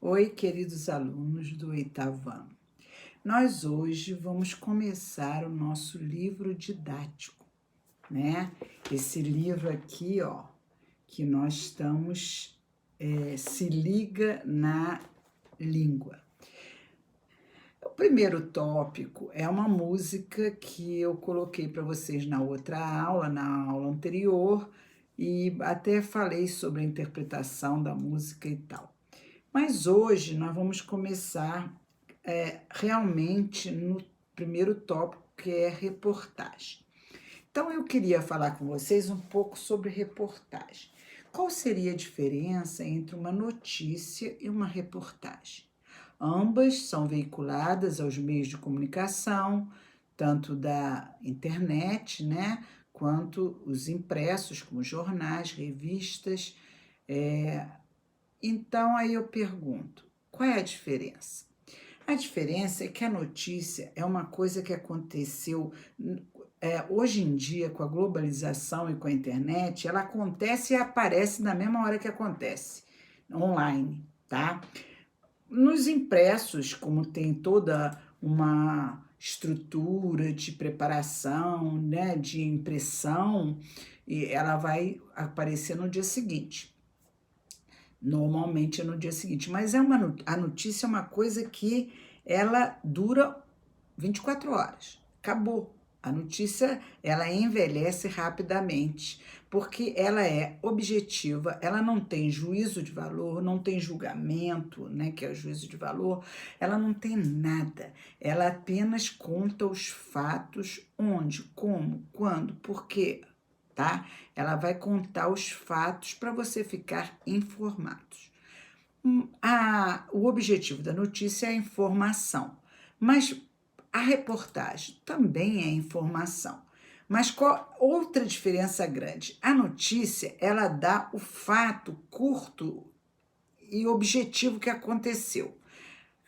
Oi, queridos alunos do oitavo ano. Nós hoje vamos começar o nosso livro didático, né? Esse livro aqui, ó, que nós estamos, se liga na língua. O primeiro tópico é uma música que eu coloquei para vocês na outra aula, na aula anterior, e até falei sobre a interpretação da música e tal. Mas hoje nós vamos começar realmente no primeiro tópico, que é reportagem. Então, eu queria falar com vocês um pouco sobre reportagem. Qual seria a diferença entre uma notícia e uma reportagem? Ambas são veiculadas aos meios de comunicação, tanto da internet, né, quanto os impressos, como jornais, revistas. Então, aí eu pergunto, qual é a diferença? A diferença é que a notícia é uma coisa que aconteceu hoje em dia, com a globalização e com a internet, ela acontece e aparece na mesma hora que acontece, online, tá? Nos impressos, como tem toda uma estrutura de preparação, né, de impressão, e ela vai aparecer no dia seguinte. Normalmente é no dia seguinte, mas a notícia é uma coisa que ela dura 24 horas. Acabou. A notícia, ela envelhece rapidamente, porque ela é objetiva, ela não tem juízo de valor, não tem julgamento, né, que é o juízo de valor, ela não tem nada. Ela apenas conta os fatos, onde, como, quando, por quê, tá? Ela vai contar os fatos para você ficar informados. O objetivo da notícia é a informação, mas a reportagem também é informação. Mas qual outra diferença grande? A notícia, ela dá o fato curto e objetivo que aconteceu.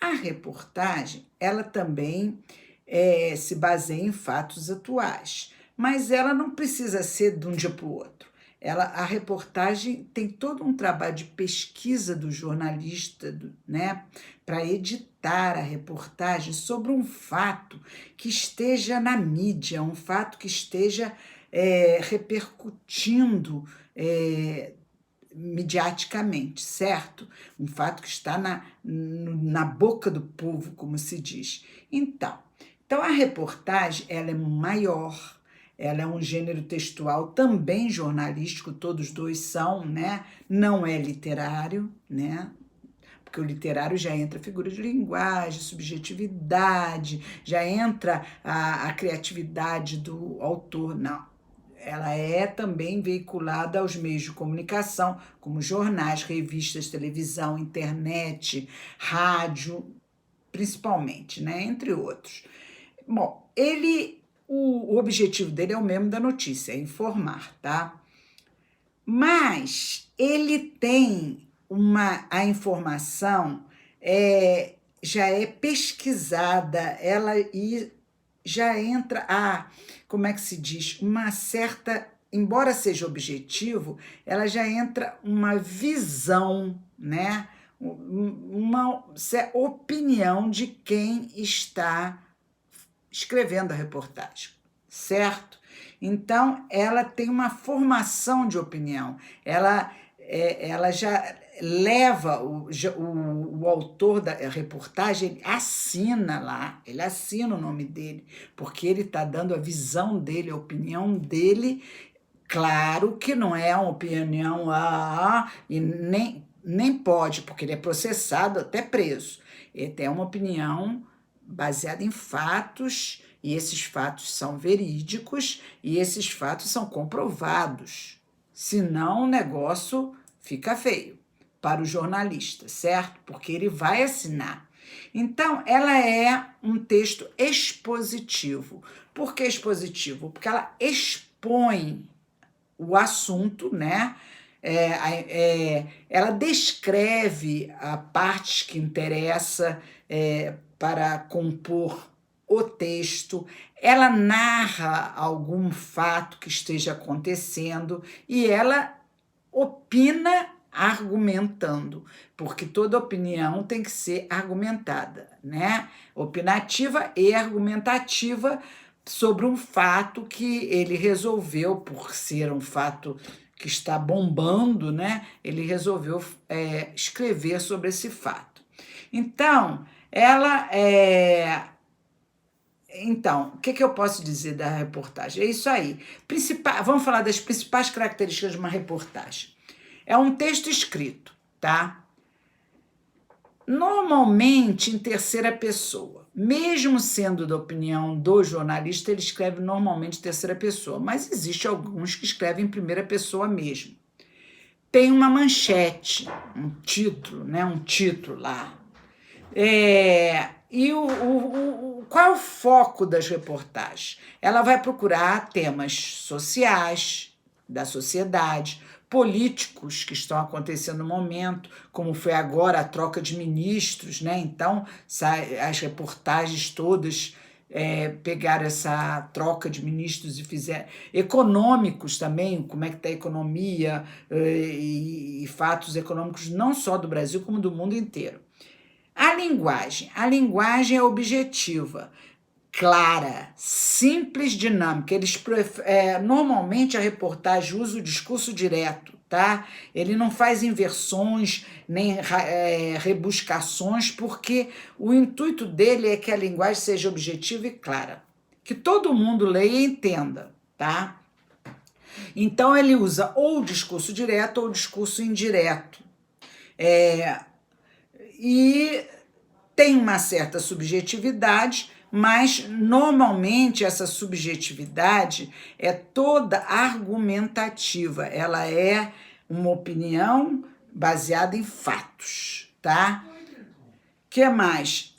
A reportagem, ela também se baseia em fatos atuais, mas ela não precisa ser de um dia para o outro. A reportagem tem todo um trabalho de pesquisa do jornalista, né, para editar a reportagem sobre um fato que esteja na mídia, um fato que esteja repercutindo midiaticamente, certo? Um fato que está na boca do povo, como se diz. Então a reportagem, ela é maior, ela é um gênero textual também jornalístico, todos dois são, né? Não é literário, né? Porque o literário já entra figura de linguagem, subjetividade, já entra a criatividade do autor. Não, ela é também veiculada aos meios de comunicação, como jornais, revistas, televisão, internet, rádio, principalmente, né? Entre outros. Bom, o objetivo dele é o mesmo da notícia, é informar, tá? Mas ele tem a informação já é pesquisada, ela já entra como é que se diz, uma certa, embora seja objetivo, ela já entra uma visão, né? Uma opinião de quem está escrevendo a reportagem, certo? Então, ela tem uma formação de opinião, ela já leva o autor da reportagem, ele assina lá, ele assina o nome dele, porque ele está dando a visão dele, a opinião dele. Claro que não é uma opinião e nem pode, porque ele é processado, até preso. Ele tem uma opinião baseada em fatos, e esses fatos são verídicos, e esses fatos são comprovados. Senão o negócio fica feio para o jornalista, certo? Porque ele vai assinar. Então, ela é um texto expositivo. Por que expositivo? Porque ela expõe o assunto, né? Ela descreve a parte que interessa para compor o texto, ela narra algum fato que esteja acontecendo e ela opina argumentando, porque toda opinião tem que ser argumentada, né? Opinativa e argumentativa sobre um fato que ele resolveu, por ser um fato que está bombando, né? Ele resolveu escrever sobre esse fato. Então, Então, o que eu posso dizer da reportagem? É isso aí. Vamos falar das principais características de uma reportagem. É um texto escrito, tá? Normalmente em terceira pessoa. Mesmo sendo da opinião do jornalista, ele escreve normalmente em terceira pessoa, mas existe alguns que escrevem em primeira pessoa mesmo. Tem uma manchete, um título, né? Um título lá. Qual é o foco das reportagens? Ela vai procurar temas sociais, da sociedade, políticos que estão acontecendo no momento, como foi agora a troca de ministros, né? Então, as reportagens todas pegaram essa troca de ministros e fizeram econômicos também, como é que está a economia e fatos econômicos não só do Brasil, como do mundo inteiro. A linguagem é objetiva, clara, simples, dinâmica. Normalmente a reportagem usa o discurso direto, tá? Ele não faz inversões nem rebuscações, porque o intuito dele é que a linguagem seja objetiva e clara, que todo mundo leia e entenda, tá? Então ele usa ou o discurso direto ou o discurso indireto. E tem uma certa subjetividade, mas normalmente essa subjetividade é toda argumentativa, ela é uma opinião baseada em fatos, tá? O que mais?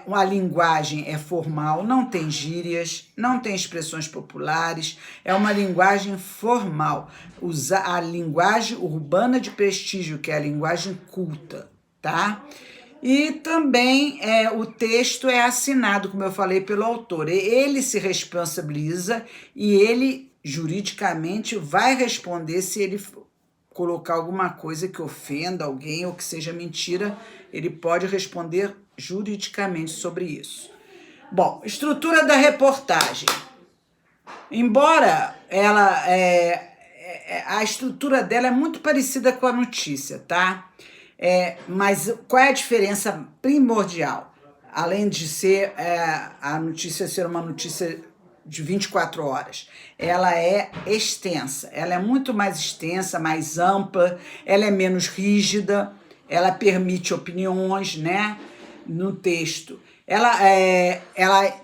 A linguagem é formal, não tem gírias, não tem expressões populares, é uma linguagem formal. Usa a linguagem urbana de prestígio, que é a linguagem culta, tá? E também o texto é assinado, como eu falei, pelo autor. Ele se responsabiliza e ele, juridicamente, vai responder se ele colocar alguma coisa que ofenda alguém ou que seja mentira, ele pode responder juridicamente sobre isso. Bom, estrutura da reportagem. Embora a estrutura dela é muito parecida com a notícia, tá? Mas qual é a diferença primordial? Além de ser a notícia ser uma notícia de 24 horas, ela é extensa, ela é muito mais extensa, mais ampla, ela é menos rígida, ela permite opiniões, né, no texto. Ela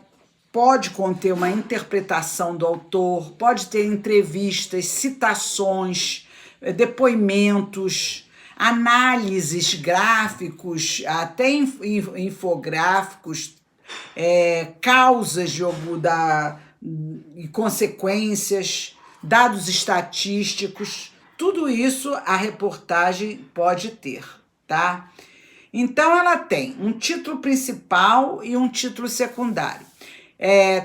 pode conter uma interpretação do autor, pode ter entrevistas, citações, depoimentos, análises, gráficos, até infográficos, causas e consequências, dados estatísticos, tudo isso a reportagem pode ter, tá? Então, ela tem um título principal e um título secundário.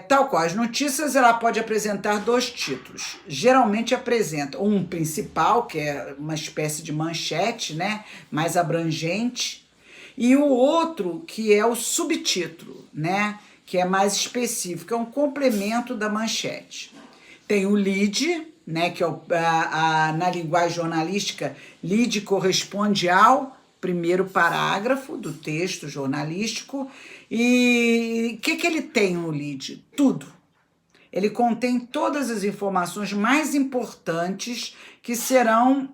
Tal qual as notícias, ela pode apresentar 2 títulos. Geralmente apresenta um principal, que é uma espécie de manchete, né, mais abrangente, e o outro que é o subtítulo, né, que é mais específico, é um complemento da manchete. Tem o lead, né, que é na linguagem jornalística, lead corresponde ao primeiro parágrafo do texto jornalístico. E o que ele tem no lead? Tudo. Ele contém todas as informações mais importantes que serão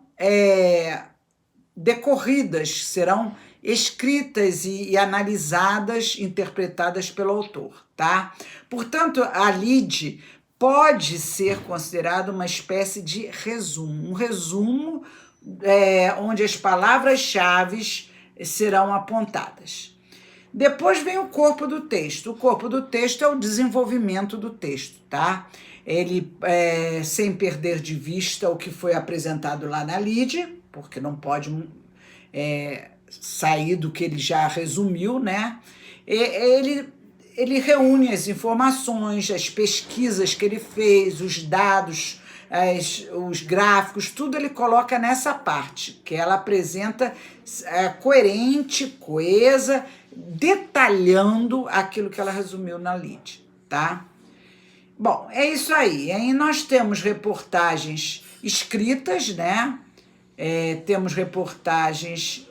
decorridas, serão escritas e analisadas, interpretadas pelo autor, tá? Portanto, a lead pode ser considerada uma espécie de resumo, um resumo onde as palavras-chave serão apontadas. Depois vem o corpo do texto. O corpo do texto é o desenvolvimento do texto, tá? Ele, sem perder de vista o que foi apresentado lá na lead, porque não pode sair do que ele já resumiu, né? Ele reúne as informações, as pesquisas que ele fez, os dados os gráficos, tudo ele coloca nessa parte, que ela apresenta coerente, coesa, detalhando aquilo que ela resumiu na lide, tá? Bom, é isso aí. Aí nós temos reportagens escritas, né? Temos reportagens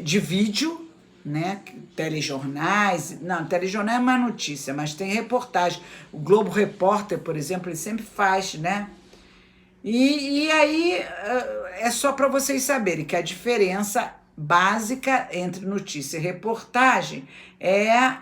de vídeo, né? Telejornais. Não, telejornal é mais notícia, mas tem reportagem. O Globo Repórter, por exemplo, ele sempre faz, né? E aí é só para vocês saberem que a diferença básica entre notícia e reportagem é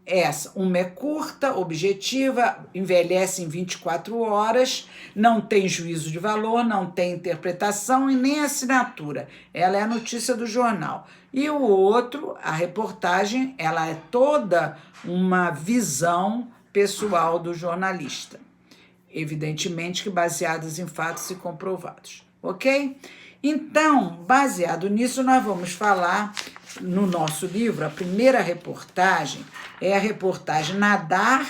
essa. Uma é curta, objetiva, envelhece em 24 horas, não tem juízo de valor, não tem interpretação e nem assinatura. Ela é a notícia do jornal. E o outro, a reportagem, ela é toda uma visão pessoal do jornalista. Evidentemente que baseadas em fatos e comprovados, ok? Então, baseado nisso, nós vamos falar no nosso livro, a primeira reportagem é a reportagem Nadar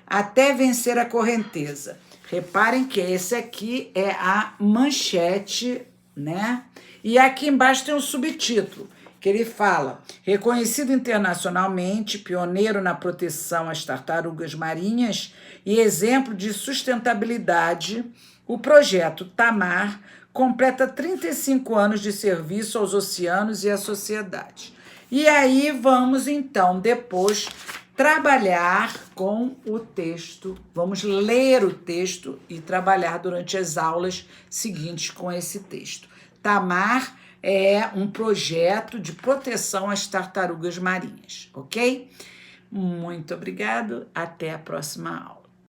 até vencer a correnteza. Reparem que esse aqui é a manchete, né? E aqui embaixo tem um subtítulo, que ele fala: reconhecido internacionalmente, pioneiro na proteção às tartarugas marinhas e exemplo de sustentabilidade, o projeto Tamar completa 35 anos de serviço aos oceanos e à sociedade. E aí vamos, então, depois trabalhar com o texto, vamos ler o texto e trabalhar durante as aulas seguintes com esse texto. Tamar é um projeto de proteção às tartarugas marinhas, ok? Muito obrigado, até a próxima aula.